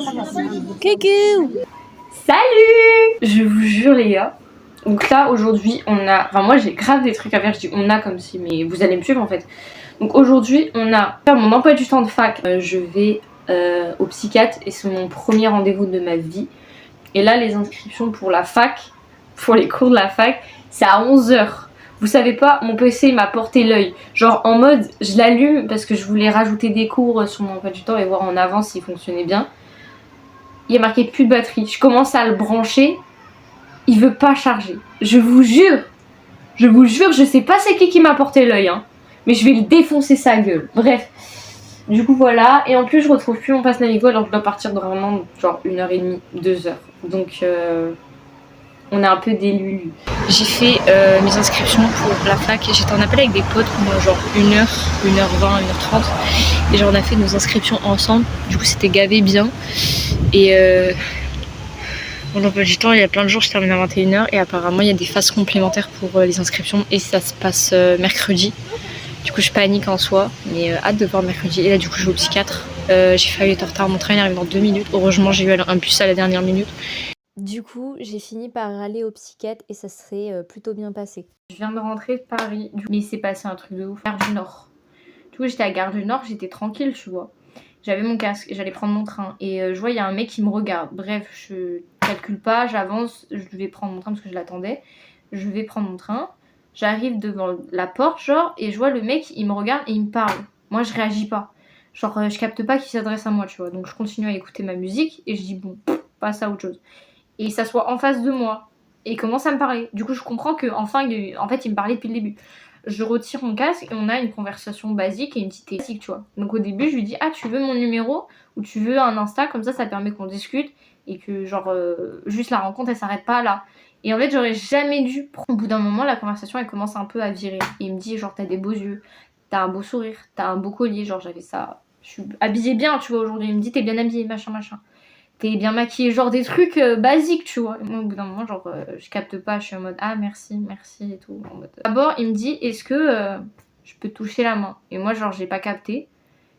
Coucou. Salut. Je vous jure les gars. Donc là aujourd'hui on a... Enfin moi j'ai grave des trucs à faire. Je dis on a comme si... Mais vous allez me suivre en fait. Donc aujourd'hui on a... Mon emploi du temps de fac. Je vais au psychiatre et c'est mon premier rendez-vous de ma vie. Et là les inscriptions pour la fac, pour les cours de la fac, c'est à 11h. Vous savez pas, mon PC m'a porté l'œil. Genre en mode, je l'allume parce que je voulais rajouter des cours sur mon emploi du temps et voir en avance s'il fonctionnait bien. Il y a marqué plus de batterie. Je commence à le brancher. Il veut pas charger. Je vous jure, je sais pas c'est qui m'a porté l'œil, hein. Mais je vais le défoncer sa gueule. Bref. Du coup voilà. Et en plus je retrouve plus mon pass Navigo alors je dois partir dans vraiment genre 1h30, 2h. Donc on est un peu délus. J'ai fait mes inscriptions pour la fac et j'étais en appel avec des potes pendant genre 1h, 1h20, 1h30 et genre on a fait nos inscriptions ensemble, du coup c'était gavé bien et mon emploi du temps il y a plein de jours je termine à 21h et apparemment il y a des phases complémentaires pour les inscriptions et ça se passe mercredi. Du coup je panique en soi mais hâte de voir mercredi et là du coup je vais au psychiatre. J'ai failli être en retard, mon train il arrive dans 2 minutes, heureusement j'ai eu un bus à la dernière minute. Du coup, j'ai fini par aller au psychiatre et ça serait plutôt bien passé. Je viens de rentrer de Paris, mais il s'est passé un truc de ouf. Gare du Nord. Du coup, j'étais à Gare du Nord, j'étais tranquille, tu vois. J'avais mon casque, j'allais prendre mon train. Et je vois, il y a un mec qui me regarde. Bref, je calcule pas, j'avance, je vais prendre mon train parce que je l'attendais. Je vais prendre mon train. J'arrive devant la porte, genre, et je vois le mec, il me regarde et il me parle. Moi, je réagis pas. Genre, je capte pas qu'il s'adresse à moi, tu vois. Donc, je continue à écouter ma musique et je dis, bon, passe à autre chose. Et il s'assoit en face de moi et il commence à me parler. Du coup, je comprends que enfin, en fait, il me parlait depuis le début. Je retire mon casque et on a une conversation basique et une petite basique, tu vois. Donc au début, je lui dis ah tu veux mon numéro ou tu veux un Insta, comme ça permet qu'on discute et que genre juste la rencontre elle s'arrête pas là. Et en fait, j'aurais jamais dû. Au bout d'un moment, la conversation elle commence un peu à virer. Et il me dit genre t'as des beaux yeux, t'as un beau sourire, t'as un beau collier, genre j'avais ça. Je suis habillée bien, tu vois aujourd'hui. Il me dit t'es bien habillée, machin machin. T'es bien maquillée, genre des trucs basiques, tu vois. Et moi, au bout d'un moment, genre, je capte pas, je suis en mode ah merci, merci et tout. D'abord, il me dit est-ce que je peux te toucher la main? Et moi, genre, j'ai pas capté.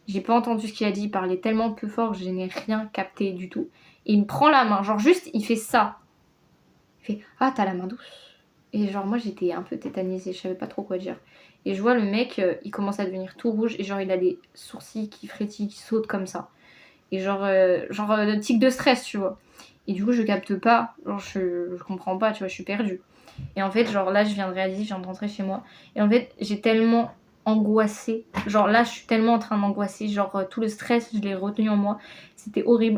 J'ai pas entendu ce qu'il a dit, il parlait tellement peu fort que je n'ai rien capté du tout. Et il me prend la main, genre juste, il fait ça. Il fait ah, t'as la main douce. Et genre, moi, j'étais un peu tétanisée, je savais pas trop quoi dire. Et je vois le mec, il commence à devenir tout rouge et genre, il a les sourcils qui frétillent, qui sautent comme ça. Et genre le tic de stress, tu vois. Et du coup, je capte pas. Genre, je comprends pas, tu vois, je suis perdue. Et en fait, genre là, je viens de réaliser, je viens de rentrer chez moi. Et en fait, j'ai tellement angoissé. Genre là, je suis tellement en train d'angoisser. Genre, tout le stress, je l'ai retenu en moi. C'était horrible.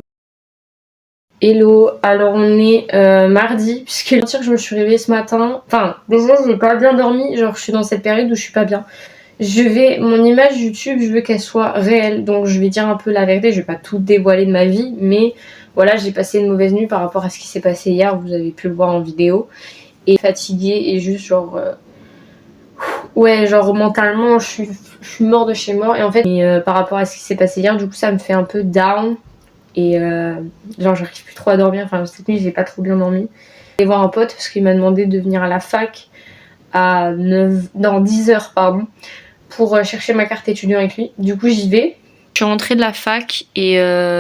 Hello, alors on est mardi, puisque je me suis réveillée ce matin. Enfin, déjà, j'ai pas bien dormi. Genre, je suis dans cette période où je suis pas bien. Mon image YouTube, je veux qu'elle soit réelle, donc je vais dire un peu la vérité, je vais pas tout dévoiler de ma vie, mais voilà, j'ai passé une mauvaise nuit par rapport à ce qui s'est passé hier, vous avez pu le voir en vidéo, et fatiguée et juste genre, ouais, genre mentalement, je suis mort de chez mort, et en fait, par rapport à ce qui s'est passé hier, du coup, ça me fait un peu down, et genre, j'arrive plus trop à dormir, enfin, cette nuit, j'ai pas trop bien dormi. Je vais voir un pote parce qu'il m'a demandé de venir à la fac à 10h, pardon, pour chercher ma carte étudiant avec lui. Du coup, j'y vais. Je suis rentrée de la fac et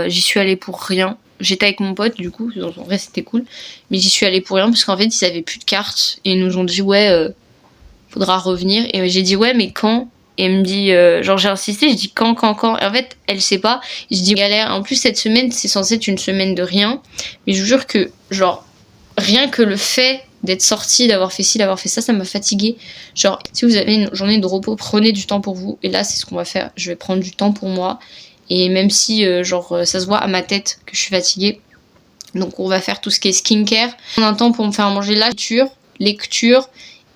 j'y suis allée pour rien. J'étais avec mon pote, du coup, en vrai, c'était cool. Mais j'y suis allée pour rien parce qu'en fait, ils avaient plus de carte et ils nous ont dit, ouais, faudra revenir. Et j'ai dit, ouais, mais quand? Et elle me dit, genre, j'ai insisté, je dis quand? Et en fait, elle sait pas. Je dis, galère. En plus, cette semaine, c'est censé être une semaine de rien. Mais je vous jure que, genre, rien que le fait d'être sortie, d'avoir fait ci, d'avoir fait ça, ça m'a fatiguée. Genre, si vous avez une journée de repos, prenez du temps pour vous. Et là, c'est ce qu'on va faire. Je vais prendre du temps pour moi. Et même si, ça se voit à ma tête que je suis fatiguée. Donc, on va faire tout ce qui est skincare. Prendre un temps pour me faire manger la lecture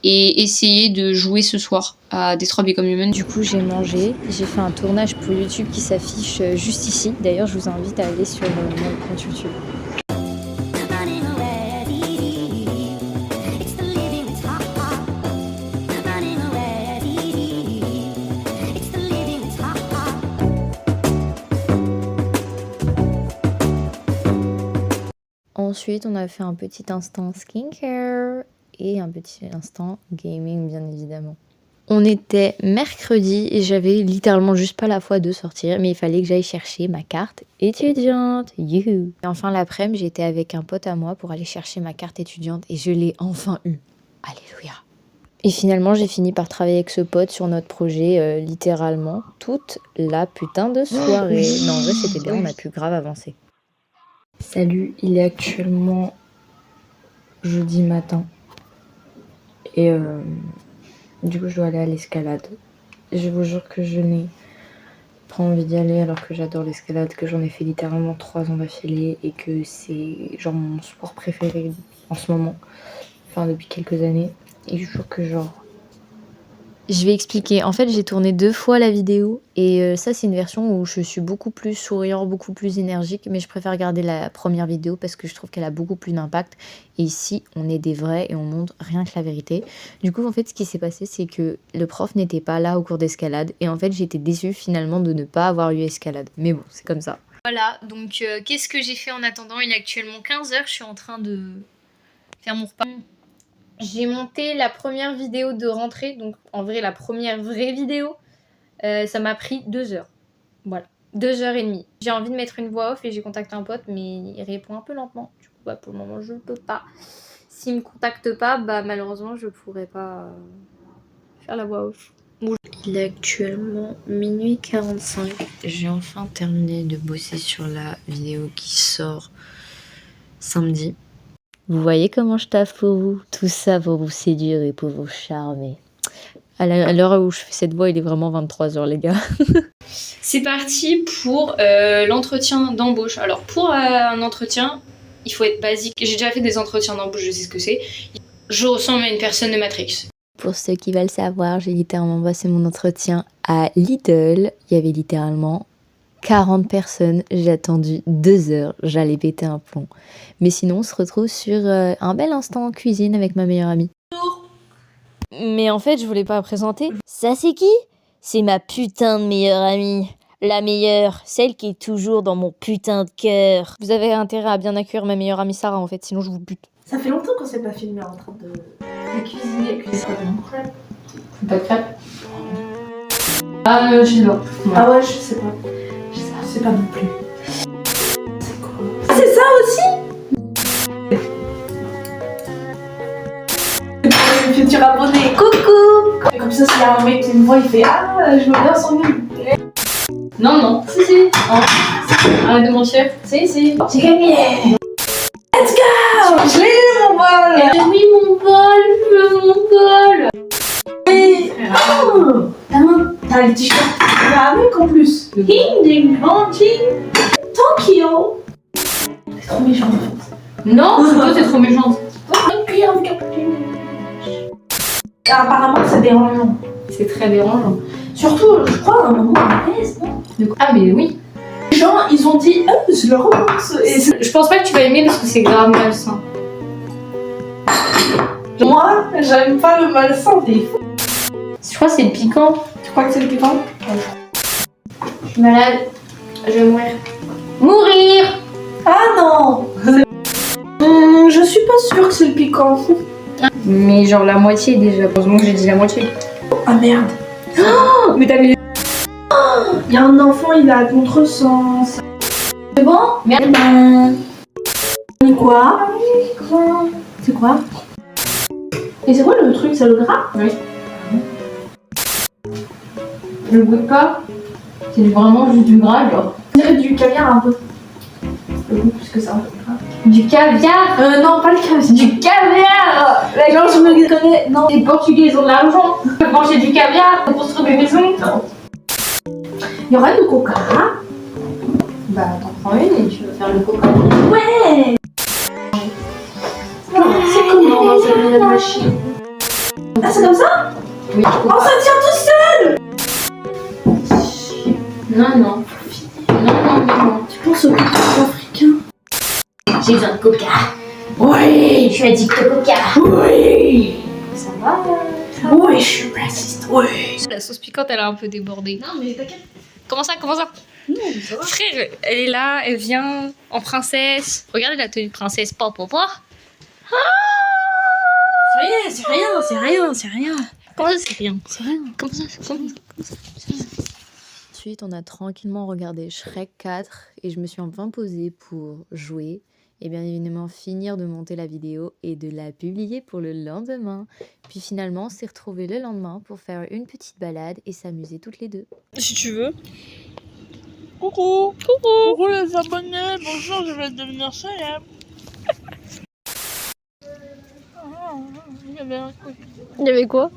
et essayer de jouer ce soir à Detroit Become Human. Du coup, j'ai mangé. J'ai fait un tournage pour YouTube qui s'affiche juste ici. D'ailleurs, je vous invite à aller sur mon compte YouTube. Ensuite, on a fait un petit instant skincare et un petit instant gaming, bien évidemment. On était mercredi et j'avais littéralement juste pas la foi de sortir, mais il fallait que j'aille chercher ma carte étudiante. Youhou. Et enfin l'après-midi, j'étais avec un pote à moi pour aller chercher ma carte étudiante et je l'ai enfin eue. Alléluia. Et finalement, j'ai fini par travailler avec ce pote sur notre projet littéralement toute la putain de soirée. Non, en vrai, c'était bien, on a pu grave avancer. Salut, il est actuellement jeudi matin. Et du coup, je dois aller à l'escalade. Je vous jure que je n'ai pas envie d'y aller alors que j'adore l'escalade, que j'en ai fait littéralement 3 ans d'affilée et que c'est genre mon sport préféré en ce moment. Enfin, depuis quelques années. Et je vous jure que genre... Je vais expliquer. En fait, j'ai tourné 2 fois la vidéo et ça, c'est une version où je suis beaucoup plus souriant, beaucoup plus énergique, mais je préfère regarder la première vidéo parce que je trouve qu'elle a beaucoup plus d'impact. Et ici, on est des vrais et on montre rien que la vérité. Du coup, en fait, ce qui s'est passé, c'est que le prof n'était pas là au cours d'escalade et en fait, j'étais déçue finalement de ne pas avoir eu escalade. Mais bon, c'est comme ça. Voilà, donc qu'est-ce que j'ai fait en attendant? Il est actuellement 15h, je suis en train de faire mon repas. J'ai monté la première vidéo de rentrée, donc en vrai la première vraie vidéo, ça m'a pris 2 heures. Voilà, 2h30. J'ai envie de mettre une voix off et j'ai contacté un pote, mais il répond un peu lentement. Du coup, bah, pour le moment, je ne peux pas. S'il me contacte pas, bah malheureusement, je pourrais pas faire la voix off. Il est actuellement minuit 45. J'ai enfin terminé de bosser sur la vidéo qui sort samedi. Vous voyez comment je taffe pour vous? Tout ça pour vous séduire et pour vous charmer. À l'heure où je fais cette voix, il est vraiment 23h, les gars. C'est parti pour l'entretien d'embauche. Alors, pour un entretien, il faut être basique. J'ai déjà fait des entretiens d'embauche, je sais ce que c'est. Je ressemble à une personne de Matrix. Pour ceux qui veulent savoir, j'ai littéralement passé mon entretien à Lidl. Il y avait littéralement 40 personnes, j'ai attendu 2 heures, j'allais péter un plomb. Mais sinon, on se retrouve sur un bel instant en cuisine avec ma meilleure amie. Bonjour. Mais en fait, je voulais pas présenter. Ça, c'est qui? C'est ma putain de meilleure amie. La meilleure, celle qui est toujours dans mon putain de cœur. Vous avez intérêt à bien accueillir ma meilleure amie Sarah, en fait, sinon je vous bute. Ça fait longtemps qu'on s'est pas filmé en train de cuisiner. Crêpes. Pas de crêpes? Ah, je sais pas. Ah ouais, je sais pas. Je sais pas non plus. C'est quoi? Ah, c'est ça aussi? Le futur abonné, coucou! Et comme ça, s'il y a un mec qui me voit, il fait ah, je veux bien son nul. Non, non. Si. Oh. Arrête de mentir. Si. J'ai gagné! Let's go! Je l'ai eu mon bol! Oui, mon bol, je veux mon bol. Oui! Oh! T'as les t-shirts avec en plus. Ding ding dong ding. Tokyo! C'est trop méchant en fait. Non, c'est toi, t'es trop méchante. Apparemment, c'est dérangeant. C'est très dérangeant. Surtout, je crois, à un moment, on pèse, non? Ah, mais oui. Les gens, ils ont dit, je le repense. Et Je pense pas que tu vas aimer parce que c'est grave malsain. moi, j'aime pas le malsain des fous. Je crois que c'est le piquant. Tu crois que c'est le piquant? Je suis malade. Je vais mourir. Mourir! Ah non! Je suis pas sûre que c'est le piquant. Mais genre la moitié déjà. Heureusement que j'ai dit la moitié. Ah merde. Oh, mais t'as mis... Il y a un enfant, il a à contresens. C'est bon? Merde. Quoi? C'est quoi? Et c'est quoi le truc? C'est le gras? Oui. Je le goûte pas. C'est vraiment juste du gras, genre. On dirait du caviar un peu. Le goût plus que ça. Du caviar? Non, pas le caviar. Du caviar! Genre, je me connais. Non. Les Portugais, ils ont de l'argent. Ils peuvent manger du caviar pour construire des maisons. Non. Il y aura du coca. Bah, t'en prends une et tu vas faire le coca. Ouais! C'est comment dans cette nouvelle machine? Ah, c'est comme ça? Oui. Oh, ça tient tout seul! Non. Non. Tu penses au coca africain? J'ai besoin de coca. Oui! Je suis addict au coca. Oui! Ça va? Oui, je suis raciste, oui! La sauce piquante, elle a un peu débordé. Non, mais t'inquiète. Comment ça? Non, ça va. Frère, elle est là, elle vient en princesse. Regardez la tenue de princesse, pas. C'est rien. Comment ça, c'est rien? C'est rien. Comment ça, c'est rien? Ensuite, on a tranquillement regardé Shrek 4 et je me suis enfin posée pour jouer et bien évidemment finir de monter la vidéo et de la publier pour le lendemain. Puis finalement, on s'est retrouvés le lendemain pour faire une petite balade et s'amuser toutes les deux. Si tu veux. Coucou. Coucou les abonnés. Bonjour, je vais devenir célèbre. Il y avait un truc. Il y avait quoi?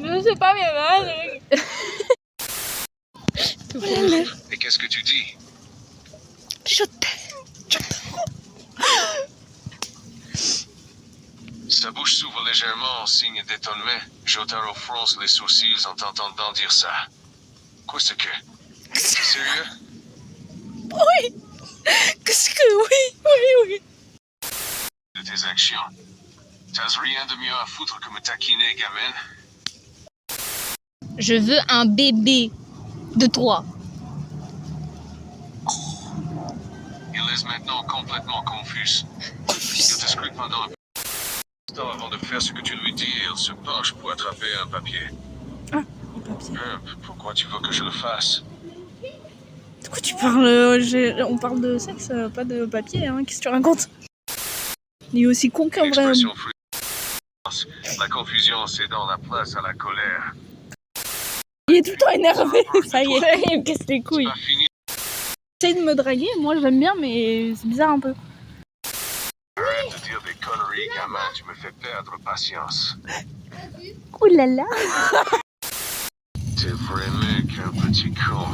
Je sais pas, mais là. Et qu'est-ce que tu dis? Je t'aime. Sa bouche s'ouvre légèrement en signe d'étonnement. Jotaro fronce les sourcils en t'entendant dire ça. Quoi ce que? Sérieux? Oui. Qu'est-ce que oui. De tes actions. T'as rien de mieux à foutre que me taquiner, gamine? Je veux un bébé de 3. Il est maintenant complètement confus. Il te scrute pendant un temps avant de faire ce que tu lui dis et il se penche pour attraper un papier. Ah, un papier. Pourquoi tu veux que je le fasse? De quoi tu parles? On parle de sexe, pas de papier, hein. Qu'est-ce que tu racontes? Il est aussi con qu'un vrai homme. L'expression frustrante. La confusion cédant la place à la colère. Il est tout le temps énervé, ça y est, il me casse les C'est couilles. pas fini. Essaye de me draguer, moi j'aime bien, mais c'est bizarre un peu. Arrête de dire des conneries, gamin, tu me fais perdre patience. Ouh là là. T'es vraiment qu'un petit con.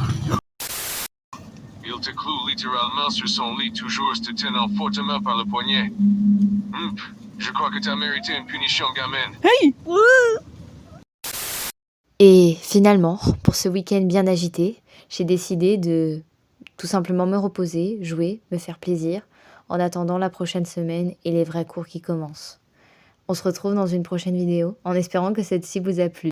Il te cloue littéralement sur son lit, toujours te tenant fortement par le poignet. Je crois que t'as mérité une punition, gamine. Hey. Et finalement, pour ce week-end bien agité, j'ai décidé de tout simplement me reposer, jouer, me faire plaisir, en attendant la prochaine semaine et les vrais cours qui commencent. On se retrouve dans une prochaine vidéo, en espérant que celle-ci vous a plu.